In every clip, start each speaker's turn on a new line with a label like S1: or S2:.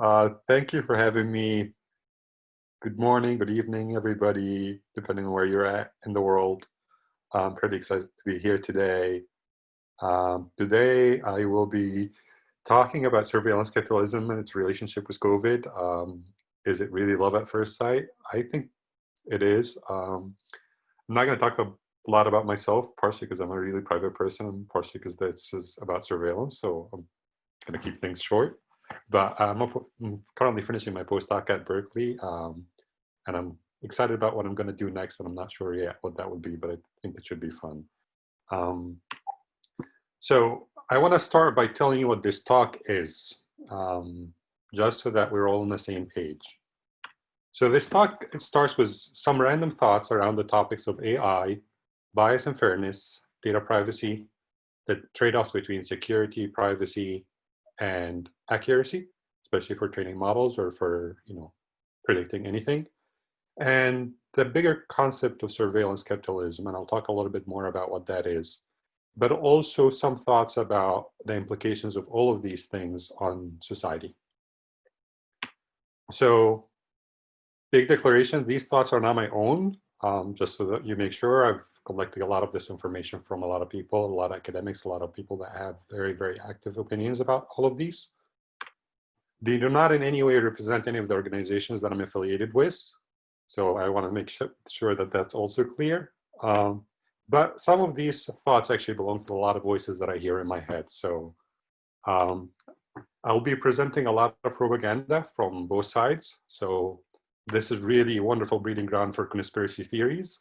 S1: Thank you for having me. Good morning, good evening, everybody, depending on where you're at in the world. I'm pretty excited to be here today. Today, I will be talking about surveillance capitalism and its relationship with COVID. Is it really love at first sight? I think it is. I'm not going to talk a lot about myself, partially because I'm a really private person, and partially because this is about surveillance. So I'm going to keep things short. But I'm currently finishing my postdoc at Berkeley, and I'm excited about what I'm going to do next, and I'm not sure yet what that would be, but I think it should be fun. Um, so I want to start by telling you what this talk is, just so that we're all on the same page. So this talk, it starts with some random thoughts around the topics of AI, bias and fairness, data privacy, the trade-offs between security, privacy, and accuracy, especially for training models or for predicting anything. And the bigger concept of surveillance capitalism, and I'll talk a little bit more about what that is, but also some thoughts about the implications of all of these things on society. So, big declaration, these thoughts are not my own, just so that you make sure. I've collected a lot of this information from a lot of people, a lot of academics, a lot of people that have very, very active opinions about all of these. They do not in any way represent any of the organizations that I'm affiliated with. So I want to make sure that that's also clear. But some of these thoughts actually belong to a lot of voices that I hear in my head. So I'll be presenting a lot of propaganda from both sides. So this is really a wonderful breeding ground for conspiracy theories.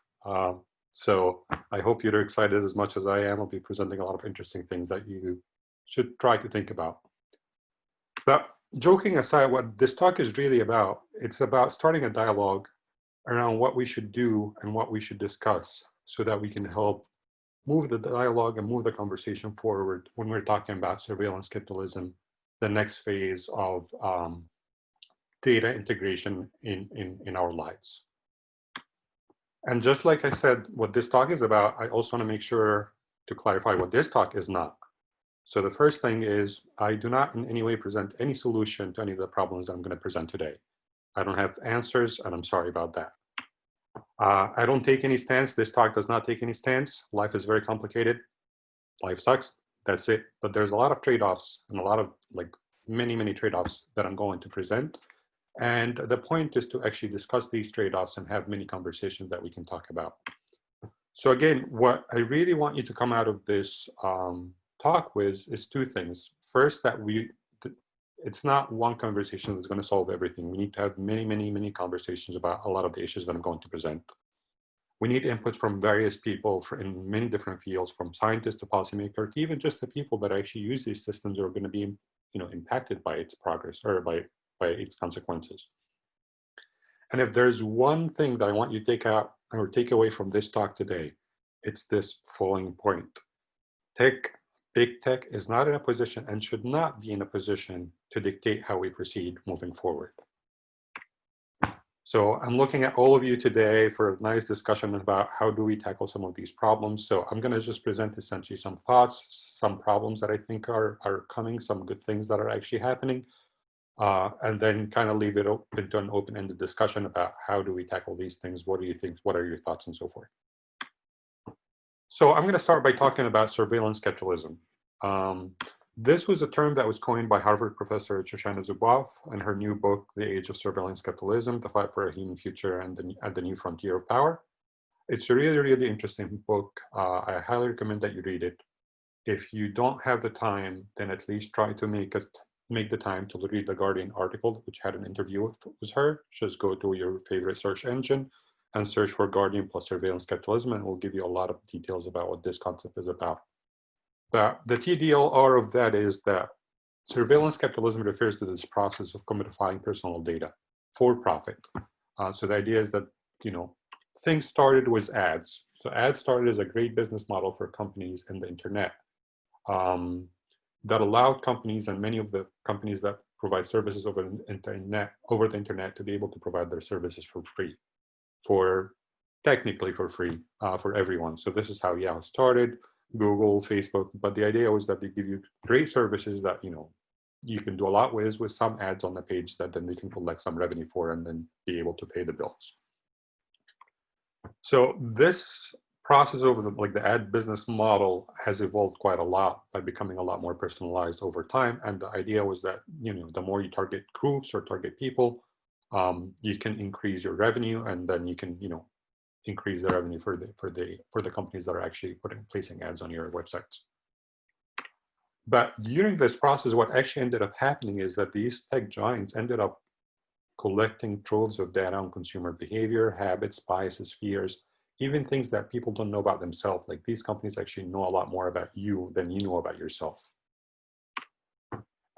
S1: So I hope you're excited as much as I am. I'll be presenting a lot of interesting things that you should try to think about. But joking aside, what this talk is really about, it's about starting a dialogue around what we should do and what we should discuss so that we can help move the dialogue and move the conversation forward when we're talking about surveillance capitalism, the next phase of data integration in our lives. And just like I said, what this talk is about, I also want to make sure to clarify what this talk is not. So the first thing is I do not in any way present any solution to any of the problems I'm going to present today. I don't have answers, and I'm sorry about that. I don't take any stance. This talk does not take any stance. Life is very complicated. Life sucks. That's it. But there's a lot of trade-offs and a lot of many trade-offs that I'm going to present. And the point is to actually discuss these trade-offs and have many conversations that we can talk about. So again, what I really want you to come out of this talk with is two things. First, that it's not one conversation that's going to solve everything. We need to have many conversations about a lot of the issues that I'm going to present. We need input from various people in many different fields, from scientists to policymakers, to even just the people that actually use these systems are going to be impacted by its progress or by its consequences. And if there's one thing that I want you to take out or take away from this talk today, it's this following point. Big tech is not in a position and should not be in a position to dictate how we proceed moving forward. So I'm looking at all of you today for a nice discussion about how do we tackle some of these problems. So I'm going to just present essentially some thoughts, some problems that I think are coming, some good things that are actually happening, and then kind of leave it open to an open-ended discussion about how do we tackle these things, what do you think, what are your thoughts, and so forth. So I'm going to start by talking about surveillance capitalism. This was a term that was coined by Harvard professor Shoshana Zuboff in her new book, The Age of Surveillance Capitalism, The Fight for a Human Future and the New Frontier of Power. It's a really interesting book. I highly recommend that you read it. If you don't have the time, then at least try to make the time to read the Guardian article, which had an interview with her. Just go to your favorite search engine and search for Guardian plus surveillance capitalism, and it will give you a lot of details about what this concept is about. But the TDLR of that is that surveillance capitalism refers to this process of commodifying personal data for profit. So the idea is that, things started with ads. So ads started as a great business model for companies in the internet that allowed companies, and many of the companies that provide services over the internet to be able to provide their services for free, technically for free, for everyone. So this is how Yahoo started, Google, Facebook, but the idea was that they give you great services that, you can do a lot with some ads on the page that then they can collect some revenue for and then be able to pay the bills. So this process over the ad business model has evolved quite a lot by becoming a lot more personalized over time. And the idea was that, the more you target groups or target people, you can increase your revenue, and then you can, increase the revenue for the companies that are actually placing ads on your websites. But during this process, what actually ended up happening is that these tech giants ended up collecting troves of data on consumer behavior, habits, biases, fears, even things that people don't know about themselves. Like, these companies actually know a lot more about you than you know about yourself.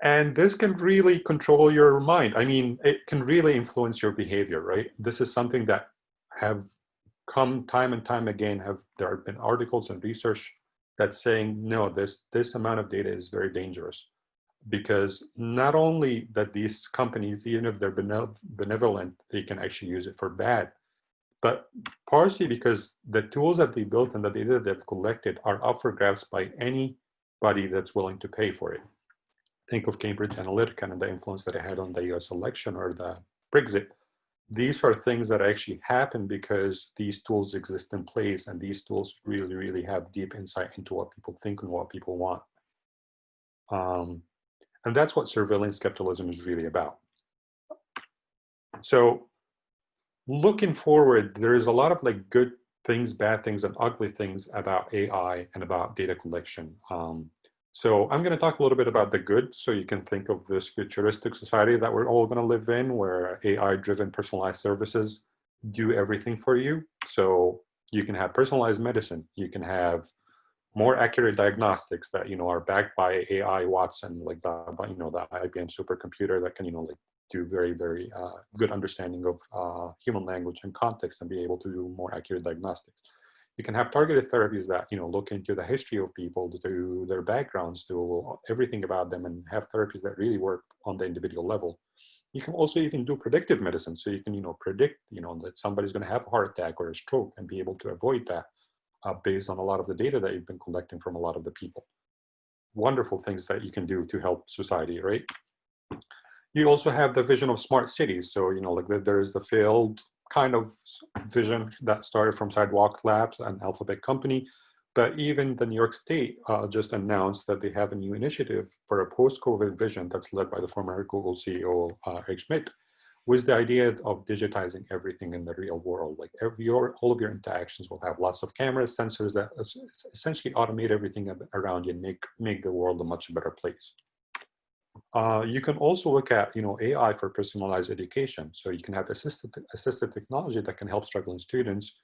S1: And this can really control your mind. I mean, it can really influence your behavior, right? This is something that have come time and time again. There have been articles and research that's saying, no, this amount of data is very dangerous. Because not only that these companies, even if they're benevolent, they can actually use it for bad, but partially because the tools that they built and the data they've collected are up for grabs by anybody that's willing to pay for it. Think of Cambridge Analytica and the influence that it had on the US election or the Brexit. These are things that actually happen because these tools exist in place, and these tools really, really have deep insight into what people think and what people want. And that's what surveillance capitalism is really about. So looking forward, there's a lot of good things, bad things, and ugly things about AI and about data collection. So I'm going to talk a little bit about the good, so you can think of this futuristic society that we're all going to live in, where AI-driven personalized services do everything for you. So you can have personalized medicine. You can have more accurate diagnostics that are backed by AI Watson, like the IBM supercomputer that can do very, very good understanding of human language and context and be able to do more accurate diagnostics. You can have targeted therapies that look into the history of people, to their backgrounds, to everything about them, and have therapies that really work on the individual level. You can also even do predictive medicine, so you can predict that somebody's going to have a heart attack or a stroke and be able to avoid that. Based on a lot of the data that you've been collecting from a lot of the people. Wonderful things that you can do to help society, right? You also have the vision of smart cities. So, there's the failed kind of vision that started from Sidewalk Labs, an Alphabet company. But even the New York State just announced that they have a new initiative for a post-COVID vision that's led by the former Google CEO, Eric Schmidt, with the idea of digitizing everything in the real world. Like all of your interactions will have lots of cameras, sensors that essentially automate everything around you and make the world a much better place. You can also look at AI for personalized education. So you can have assistive technology that can help struggling students,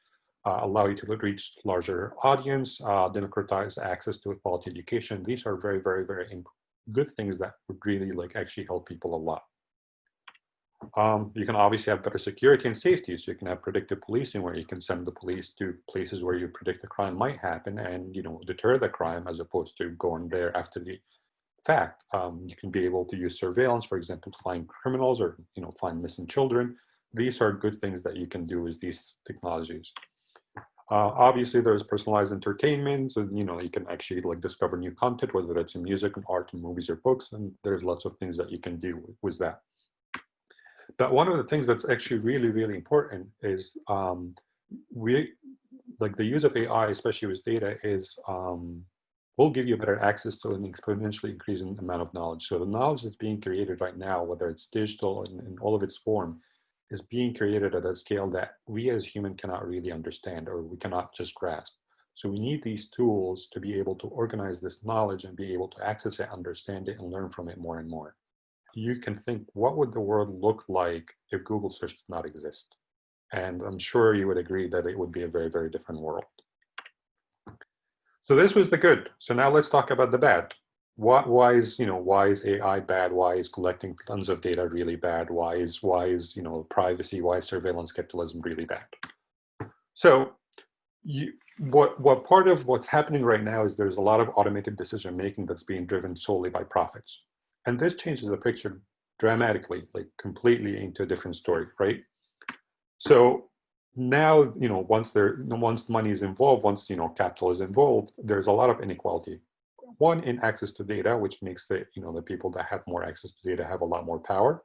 S1: allow you to reach larger audience, democratize access to a quality education. These are very, very, very good things that would really actually help people a lot. You can obviously have better security and safety. So you can have predictive policing, where you can send the police to places where you predict the crime might happen and deter the crime, as opposed to going there after the fact. You can be able to use surveillance, for example, to find criminals or find missing children. These are good things that you can do with these technologies. Obviously, there's personalized entertainment. So you can actually discover new content, whether it's in music and art and movies or books, and there's lots of things that you can do with that. But one of the things that's actually really, really important is the use of AI, especially with data, is will give you better access to an exponentially increasing amount of knowledge. So the knowledge that's being created right now, whether it's digital in all of its form, is being created at a scale that we as humans cannot really understand, or we cannot just grasp. So we need these tools to be able to organize this knowledge and be able to access it, understand it, and learn from it more and more. You can think, what would the world look like if Google search did not exist? And I'm sure you would agree that it would be a very, very different world. So this was the good. So now let's talk about the bad. Why is AI bad? Why is collecting tons of data really bad? Why is privacy, why is surveillance capitalism really bad? So what part of what's happening right now is there's a lot of automated decision making that's being driven solely by profits. And this changes the picture dramatically, completely into a different story, right? So now, once money is involved, once capital is involved, there's a lot of inequality. one, in access to data, which makes the, the people that have more access to data have a lot more power.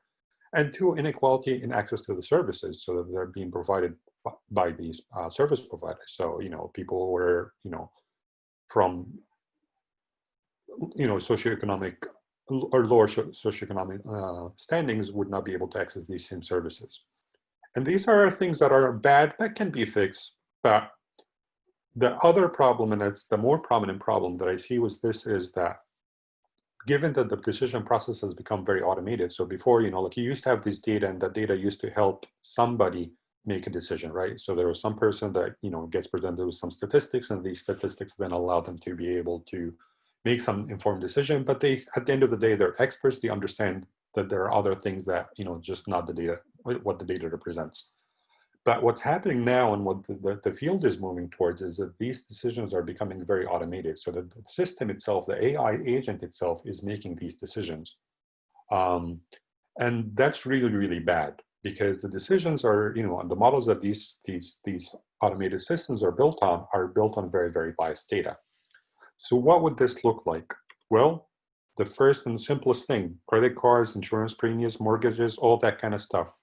S1: And two, inequality in access to the services, so that they're being provided by these service providers. So, people who are, from, socioeconomic or lower socioeconomic standings would not be able to access these same services. And these are things that are bad that can be fixed. But the other problem, and it's the more prominent problem that I see with this, is that given that the decision process has become very automated. So before, like you used to have this data, and that data used to help somebody make a decision, right? So there was some person that, gets presented with some statistics, and these statistics then allow them to be able to make some informed decision. But they, at the end of the day, they're experts. They understand that there are other things that, just not the data, what the data represents. But what's happening now, and what the field is moving towards, is that these decisions are becoming very automated. So the system itself, the AI agent itself, is making these decisions. And that's really, really bad, because the decisions are, the models that these automated systems are built on very, very biased data. So what would this look like? Well, the first and simplest thing, credit cards, insurance premiums, mortgages, all that kind of stuff.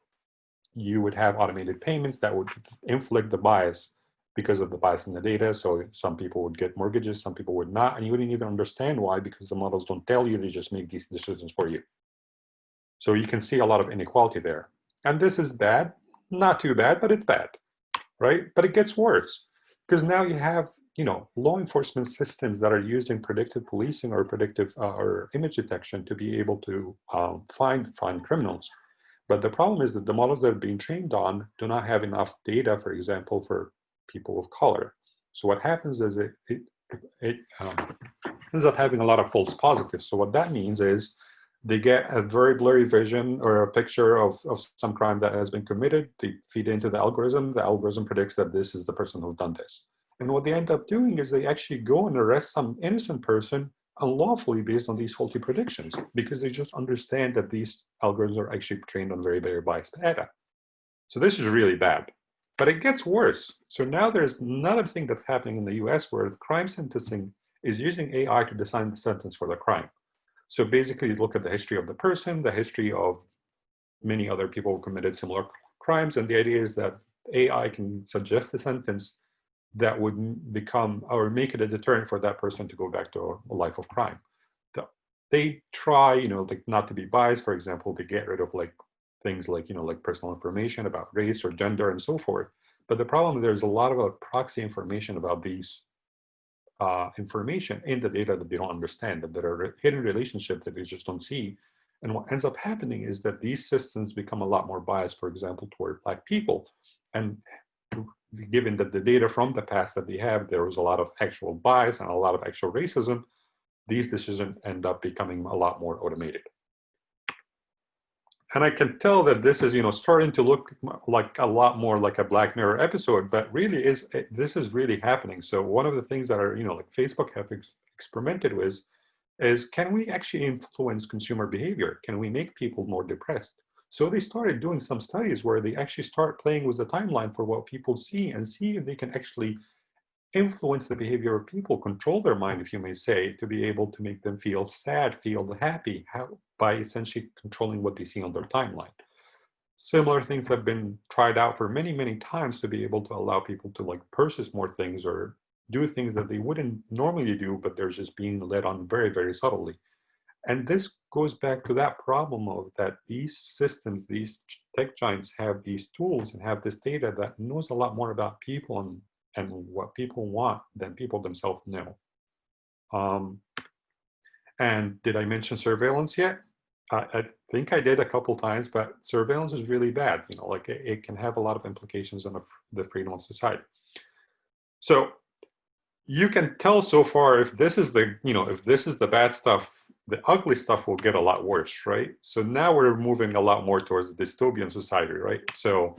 S1: You would have automated payments that would inflict the bias because of the bias in the data. So some people would get mortgages, some people would not, and you wouldn't even understand why, because the models don't tell you, they just make these decisions for you. So you can see a lot of inequality there. And this is bad, not too bad, but it's bad, right? But it gets worse, because now you have, law enforcement systems that are using predictive policing or predictive or image detection to be able to find criminals. But the problem is that the models that are being trained on do not have enough data, for example, for people of color. So what happens is it ends up having a lot of false positives. So what that means is they get a very blurry vision or a picture of some crime that has been committed. They feed into the algorithm. The algorithm predicts that this is the person who's done this. And what they end up doing is they actually go and arrest some innocent person unlawfully based on these faulty predictions, because they just understand that these algorithms are actually trained on very, very biased data. So this is really bad, but it gets worse. So now there's another thing that's happening in the US, where the crime sentencing is using AI to design the sentence for the crime. So basically, you look at the history of the person, the history of many other people who committed similar crimes, and the idea is that AI can suggest a sentence that would become or make it a deterrent for that person to go back to a life of crime. They try, like not to be biased. For example, they get rid of things like, like personal information about race or gender and so forth. But the problem is there's a lot of proxy information about these information in the data that they don't understand, that there are hidden relationships that they just don't see. And what ends up happening is that these systems become a lot more biased, for example, toward Black people. And given that the data from the past that they have, there was a lot of actual bias and a lot of actual racism, these decisions end up becoming a lot more automated. And I can tell that this is, starting to look like a lot more like a Black Mirror episode, but really this is really happening. So one of the things that are, like Facebook have experimented with is, can we actually influence consumer behavior? Can we make people more depressed? So they started doing some studies where they actually start playing with the timeline for what people see, and see if they can actually influence the behavior of people, control their mind, if you may say, to be able to make them feel sad, feel happy, by essentially controlling what they see on their timeline. Similar things have been tried out for many, many times to be able to allow people to purchase more things or do things that they wouldn't normally do, but they're just being led on very, very subtly. And this goes back to that problem of that these systems, these tech giants have these tools and have this data that knows a lot more about people and what people want than people themselves know. And did I mention surveillance yet? I think I did a couple times, but surveillance is really bad. It can have a lot of implications on the freedom of society. So you can tell so far, if this is the bad stuff, the ugly stuff will get a lot worse, right? So now we're moving a lot more towards a dystopian society, right? So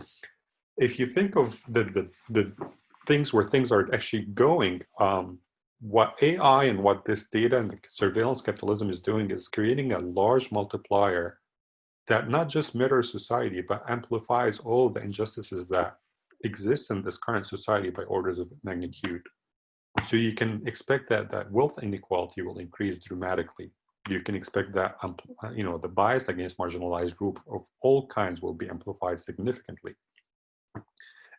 S1: if you think of the things where things are actually going, what AI and what this data and the surveillance capitalism is doing is creating a large multiplier that not just mirrors society, but amplifies all the injustices that exist in this current society by orders of magnitude. So you can expect that wealth inequality will increase dramatically. You can expect that the bias against marginalized group of all kinds will be amplified significantly.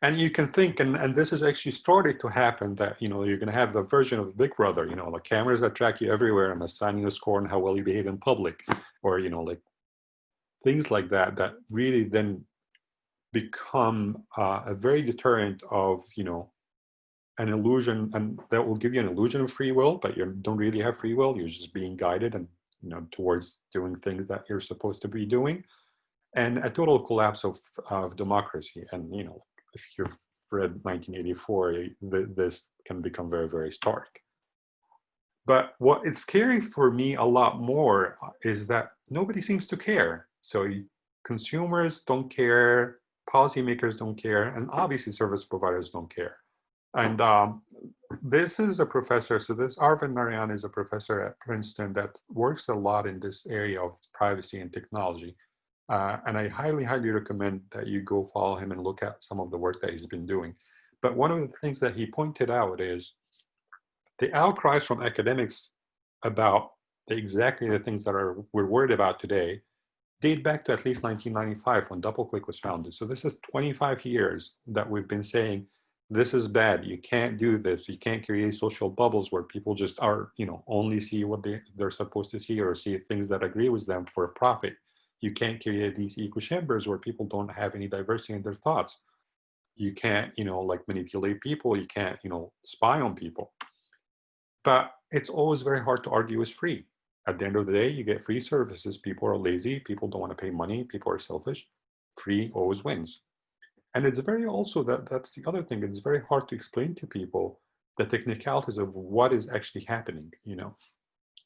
S1: And you can think, and this has actually started to happen, that you're going to have the version of Big Brother, the cameras that track you everywhere and assigning a score on how well you behave in public, or like things like that, that really then become a very deterrent of an illusion, and that will give you an illusion of free will, but you don't really have free will. You're just being guided and towards doing things that you're supposed to be doing, and a total collapse of democracy. And if you've read 1984, this can become very, very stark. But what it's scary for me a lot more is that nobody seems to care. So consumers don't care, policymakers don't care, and obviously service providers don't care. And this is a professor, so this Arvind Narayan is a professor at Princeton that works a lot in this area of privacy and technology. And I highly, highly recommend that you go follow him and look at some of the work that he's been doing. But one of the things that he pointed out is the outcries from academics about exactly the things that we're worried about today date back to at least 1995 when DoubleClick was founded. So this is 25 years that we've been saying, this is bad, you can't do this, you can't create social bubbles where people just are, only see what they're supposed to see, or see things that agree with them for profit. You can't create these echo chambers where people don't have any diversity in their thoughts. You can't, like manipulate people, you can't, spy on people. But it's always very hard to argue is free. At the end of the day, you get free services. People are lazy, people don't want to pay money, people are selfish. Free always wins. And it's very also, that's the other thing, it's very hard to explain to people the technicalities of what is actually happening,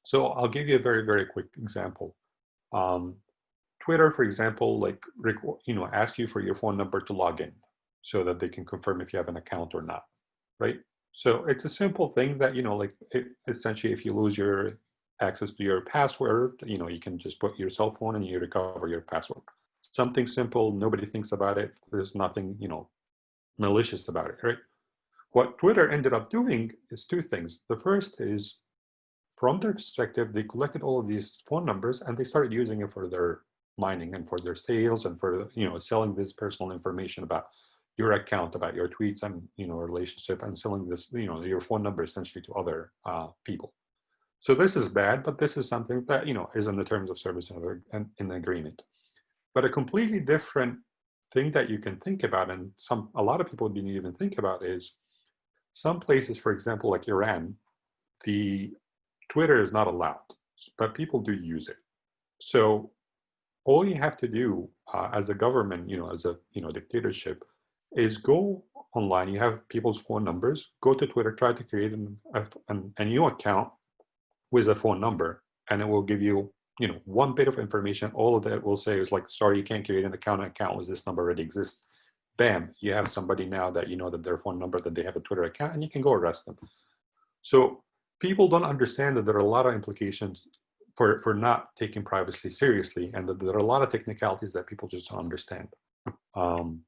S1: So I'll give you a very, very quick example. Twitter, for example, ask you for your phone number to log in so that they can confirm if you have an account or not, right? So it's a simple thing that, essentially if you lose your access to your password, you can just put your cell phone and you recover your password. Something simple, nobody thinks about it. There's nothing, malicious about it, right? What Twitter ended up doing is two things. The first is, from their perspective, they collected all of these phone numbers and they started using it for their mining and for their sales and for, selling this personal information about your account, about your tweets and, relationship, and selling this, your phone number essentially to other people. So this is bad, but this is something that, is in the terms of service and in agreement. But a completely different thing that you can think about, and a lot of people didn't even think about, is some places, for example, like Iran, the Twitter is not allowed, but people do use it. So all you have to do as a government, as a dictatorship, is go online. You have people's phone numbers. Go to Twitter, try to create a new account with a phone number, and it will give you, one bit of information. All of that will say is like, sorry, you can't create an account with this number already exists. Bam, you have somebody now that that their phone number, that they have a Twitter account, and you can go arrest them. So people don't understand that there are a lot of implications for not taking privacy seriously, and that there are a lot of technicalities that people just don't understand. And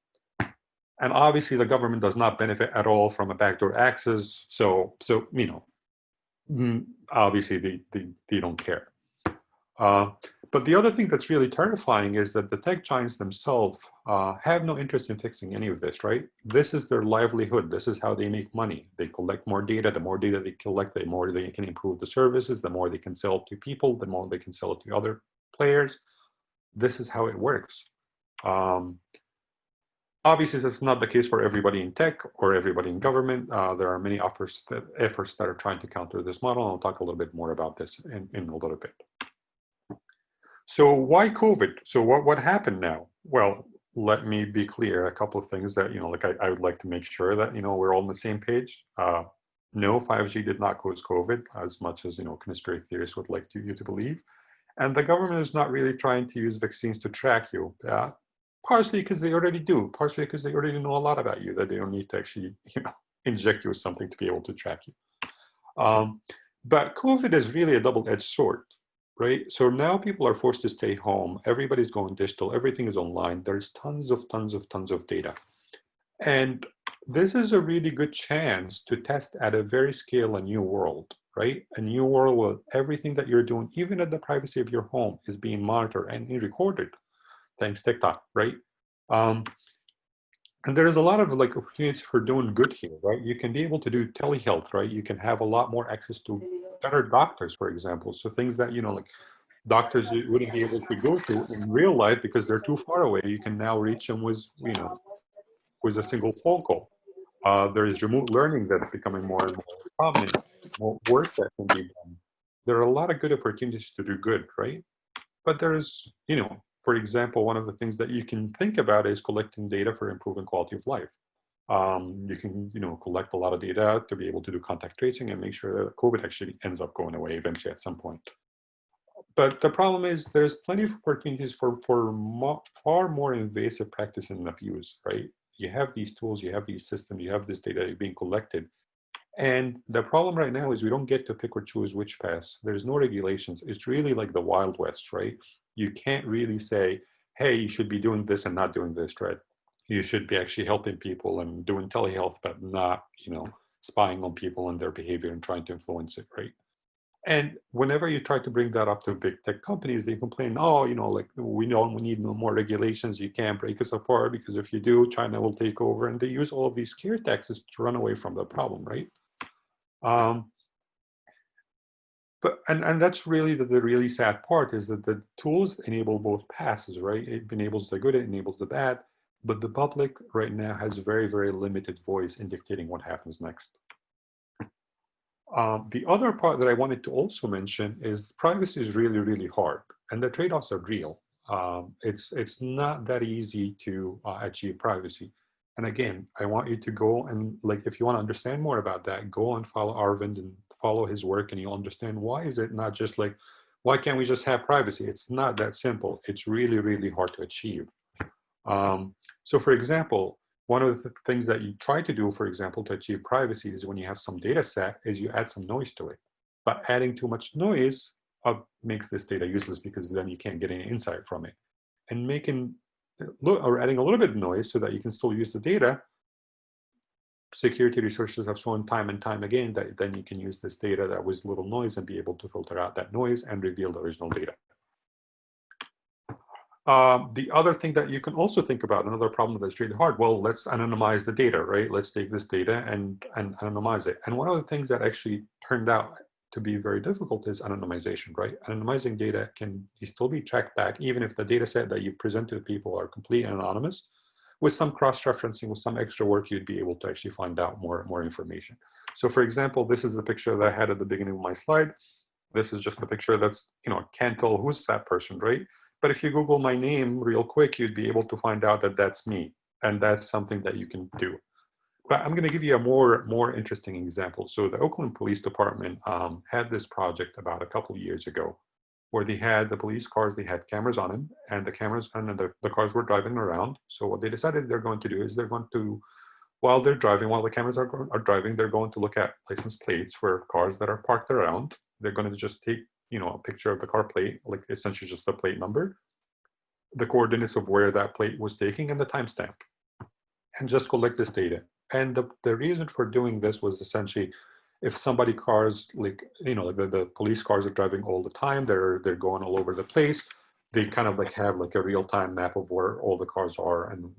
S1: obviously the government does not benefit at all from a backdoor access. So obviously they don't care. But the other thing that's really terrifying is that the tech giants themselves have no interest in fixing any of this, right? This is their livelihood. This is how they make money. They collect more data. The more data they collect, the more they can improve the services, the more they can sell to people, the more they can sell to other players. This is how it works. Obviously, this is not the case for everybody in tech or everybody in government. There are many efforts that are trying to counter this model. And I'll talk a little bit more about this in a little bit. So why COVID? So what happened now? Well, let me be clear, a couple of things that, I would like to make sure that, we're all on the same page. No, 5G did not cause COVID, as much as, conspiracy theorists would like you to believe. And the government is not really trying to use vaccines to track you. Partially because they already do, partially because they already know a lot about you, that they don't need to actually, inject you with something to be able to track you. But COVID is really a double-edged sword, right? So now people are forced to stay home. Everybody's going digital. Everything is online. There's tons of data. And this is a really good chance to test at a very scale a new world, right? A new world where everything that you're doing, even at the privacy of your home, is being monitored and recorded. Thanks TikTok, right? Um, and there's a lot of like opportunities for doing good here, right? You can be able to do telehealth, right? You can have a lot more access to better doctors, for example. So things that, like doctors you wouldn't be able to go to in real life because they're too far away. You can now reach them with a single phone call. There is remote learning that's becoming more and more prominent, more work that can be done. There are a lot of good opportunities to do good, right? But there's, for example, one of the things that you can think about is collecting data for improving quality of life. You can, collect a lot of data to be able to do contact tracing and make sure that COVID actually ends up going away eventually at some point. But the problem is there's plenty of opportunities for far more invasive practice and abuse, right? You have these tools, you have these systems, you have this data being collected. And the problem right now is we don't get to pick or choose which paths. There's no regulations. It's really like the Wild West, right? You can't really say, hey, you should be doing this and not doing this, right? You should be actually helping people and doing telehealth, but not, spying on people and their behavior and trying to influence it, right? And whenever you try to bring that up to big tech companies, they complain, oh, like we need no more regulations. You can't break us apart because if you do, China will take over. And they use all of these scare tactics to run away from the problem, right? And that's really the really sad part is that the tools enable both passes, right? It enables the good, it enables the bad, but the public right now has very, very limited voice in dictating what happens next. The other part that I wanted to also mention is privacy is really, really hard, and the trade-offs are real. It's not that easy to achieve privacy. And again, I want you to go and if you want to understand more about that, go and follow Arvind and follow his work, and you'll understand why is it not just why can't we just have privacy? It's not that simple. It's really, really hard to achieve. So for example, one of the things that you try to do, for example, to achieve privacy is when you have some data set is you add some noise to it. But adding too much noise makes this data useless because then you can't get any insight from it. And adding a little bit of noise so that you can still use the data, security researchers have shown time and time again that then you can use this data that was little noise and be able to filter out that noise and reveal the original data. The other thing that you can also think about, another problem that's really hard, well, let's anonymize the data, right? Let's take this data and anonymize it. And one of the things that actually turned out to be very difficult is anonymization, right? Anonymizing data can still be tracked back, even if the data set that you present to people are completely anonymous. With some cross-referencing, with some extra work, you'd be able to actually find out more information. So for example, this is the picture that I had at the beginning of my slide. This is just a picture that's, can't tell who's that person, right? But if you Google my name real quick, you'd be able to find out that that's me. And that's something that you can do. But I'm going to give you a more interesting example. So the Oakland Police Department had this project about a couple of years ago where they had the police cars, they had cameras on them, and the cameras and the cars were driving around. So what they decided they're going to do is they're going to, while they're driving, while the cameras are driving, they're going to look at license plates for cars that are parked around. They're going to just take a picture of the car plate, like essentially just the plate number, the coordinates of where that plate was taking, and the timestamp, and just collect this data. And the reason for doing this was essentially, if somebody cars the police cars are driving all the time, they're going all over the place. They kind of have a real-time map of where all the cars are, and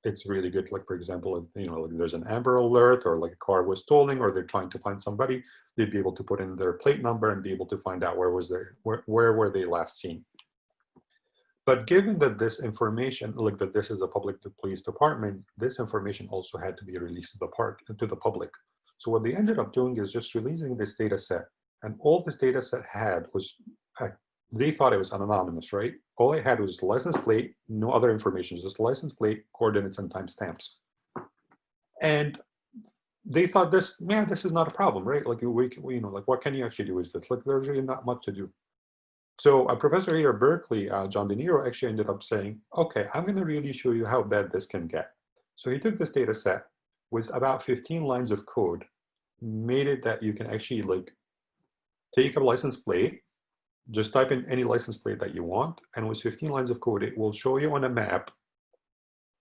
S1: it's really good. Like for example, if there's an Amber Alert or a car was stolen or they're trying to find somebody, they'd be able to put in their plate number and be able to find out where were they last seen. But given that this information, that this is a public police department, this information also had to be released to the public. So what they ended up doing is just releasing this data set, and all this data set had was they thought it was anonymous, right? All it had was license plate, no other information, just license plate, coordinates, and timestamps. And they thought this is not a problem, right? What can you actually do with this? There's really not much to do. So a professor here at Berkeley, John De Niro, actually ended up saying, okay, I'm going to really show you how bad this can get. So he took this data set with about 15 lines of code, made it that you can actually take a license plate, just type in any license plate that you want, and with 15 lines of code, it will show you on a map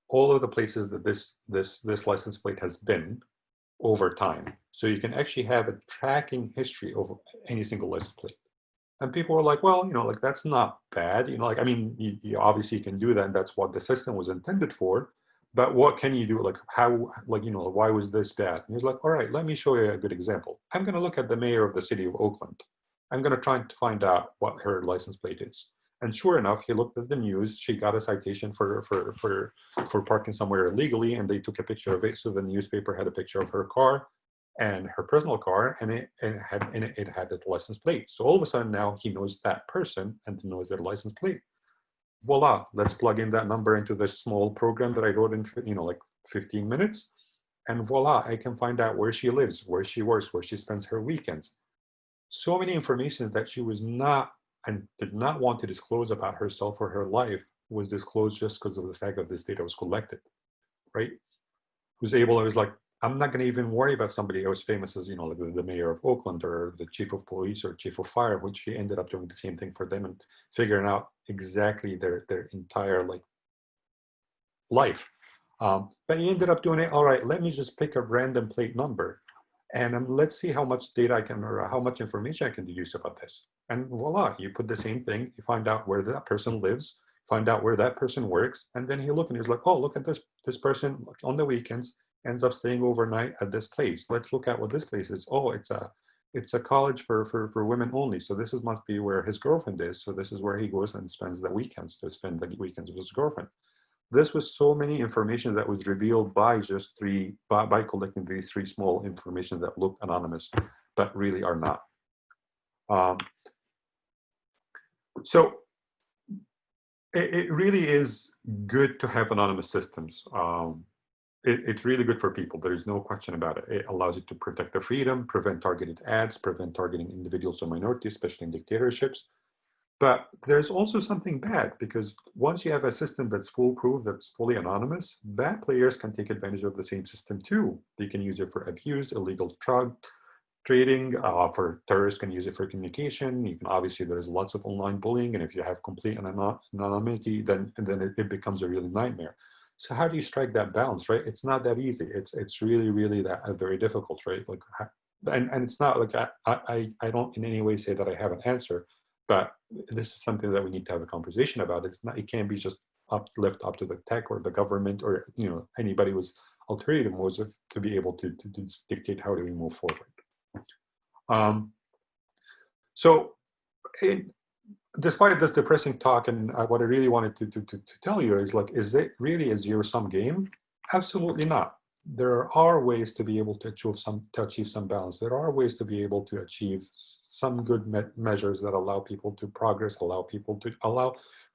S1: all of the places that this license plate has been over time. So you can actually have a tracking history of any single license plate. And people were like, well, like that's not bad. Like, I mean, you obviously can do that, and that's what the system was intended for. But what can you do? Like, how, like, why was this bad? And he's like, all right, let me show you a good example. I'm going to look at the mayor of the city of Oakland. I'm going to try to find out what her license plate is. And sure enough, he looked at the news. She got a citation for parking somewhere illegally, and they took a picture of it. So the newspaper had a picture of her car and her personal car, and it had the license plate. So all of a sudden now he knows that person and knows their license plate. Voila, let's plug in that number into this small program that I wrote in like 15 minutes, and voila, I can find out where she lives, where she works, where she spends her weekends. So many information that she was not and did not want to disclose about herself or her life was disclosed just because of the fact that this data was collected, right? I was like, I'm not going to even worry about somebody as famous as, like the mayor of Oakland or the chief of police or chief of fire, which he ended up doing the same thing for them and figuring out exactly their entire life. But he ended up doing it, all right, let me just pick a random plate number and let's see how much data I can, or how much information I can deduce about this. And voila, you put the same thing, you find out where that person lives, find out where that person works, and then you look and he's like, oh, look at this person on the weekends ends up staying overnight at this place. Let's look at what this place is. Oh, it's a college for women only. So this must be where his girlfriend is. So this is where he goes and spends the weekends, to spend the weekends with his girlfriend. This was so many information that was revealed by just by collecting these three small information that look anonymous, but really are not. So it really is good to have anonymous systems. It's really good for people. There is no question about it. It allows you to protect their freedom, prevent targeted ads, prevent targeting individuals or minorities, especially in dictatorships. But there's also something bad, because once you have a system that's foolproof, that's fully anonymous, bad players can take advantage of the same system too. They can use it for abuse, illegal drug trading, for terrorists can use it for communication. You can, obviously, there's lots of online bullying, and if you have complete anonymity, then it becomes a real nightmare. So how do you strike that balance, right? It's not that easy. It's really, really very difficult, right? Like, and it's not like I don't in any way say that I have an answer, but this is something that we need to have a conversation about. It can't be just left up to the tech or the government or anybody with alternative modes to be able to dictate how do we move forward. So despite this depressing talk, and what I really wanted to tell you is, like, is it really a zero-sum game? Absolutely not. There are ways to be able to achieve some balance. There are ways to be able to achieve some good measures that allow people to progress, allow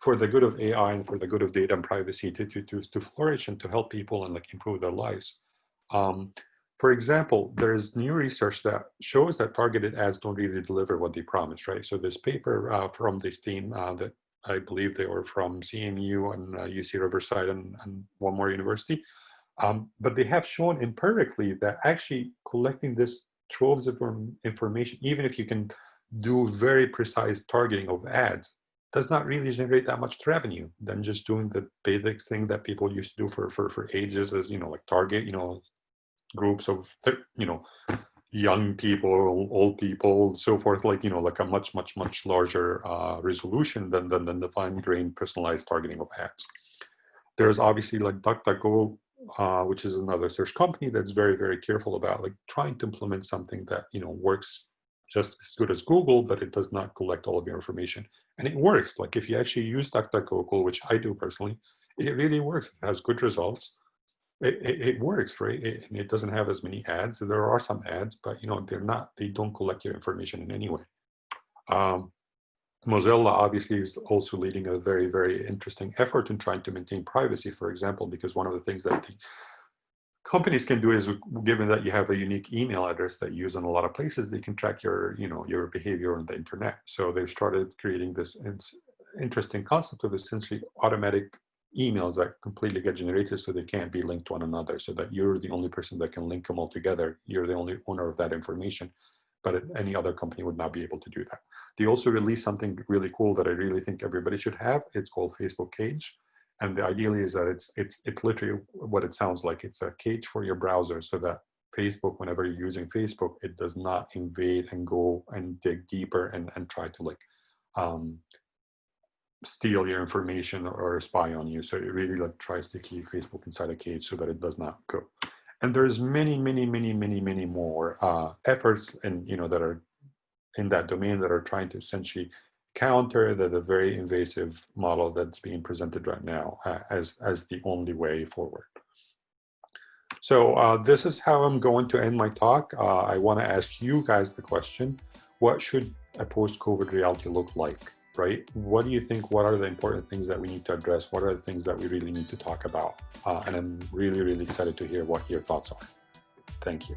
S1: for the good of AI and for the good of data and privacy to flourish and to help people and like improve their lives. For example, there is new research that shows that targeted ads don't really deliver what they promise, right? So this paper from this team that I believe they were from CMU and UC Riverside and one more university, but they have shown empirically that actually collecting this troves of information, even if you can do very precise targeting of ads, does not really generate that much revenue than just doing the basic thing that people used to do for ages, as like target groups of young people, old people, so forth, like like a much larger resolution than the fine-grained personalized targeting of ads. There's obviously like DuckDuckGo, which is another search company that's very careful about like trying to implement something that works just as good as Google, but it does not collect all of your information. And it works. Like if you actually use DuckDuckGo, which I do personally, it really works. It has good results. It works, right? It doesn't have as many ads. There are some ads, but they don't collect your information in any way. Mozilla obviously is also leading a very interesting effort in trying to maintain privacy, for example, because one of the things that the companies can do is, given that you have a unique email address that you use in a lot of places, they can track your your behavior on the internet. So they've started creating this interesting concept of essentially automatic emails that completely get generated so they can't be linked to one another, so that you're the only person that can link them all together. You're the only owner of that information, but any other company would not be able to do that. They also released something really cool that I really think everybody should have. It's called Facebook Cage. And the ideal is that it's literally what it sounds like. It's a cage for your browser, so that Facebook, whenever you're using Facebook, it does not invade and go and dig deeper and try to like steal your information or spy on you. So it really like tries to keep Facebook inside a cage so that it does not go. And there's many more efforts and that are in that domain that are trying to essentially counter the very invasive model that's being presented right now as the only way forward. So this is how I'm going to end my talk. I want to ask you guys the question: what should a post-COVID reality look like? Right? What do you think? What are the important things that we need to address? What are the things that we really need to talk about? And I'm really excited to hear what your thoughts are. Thank you.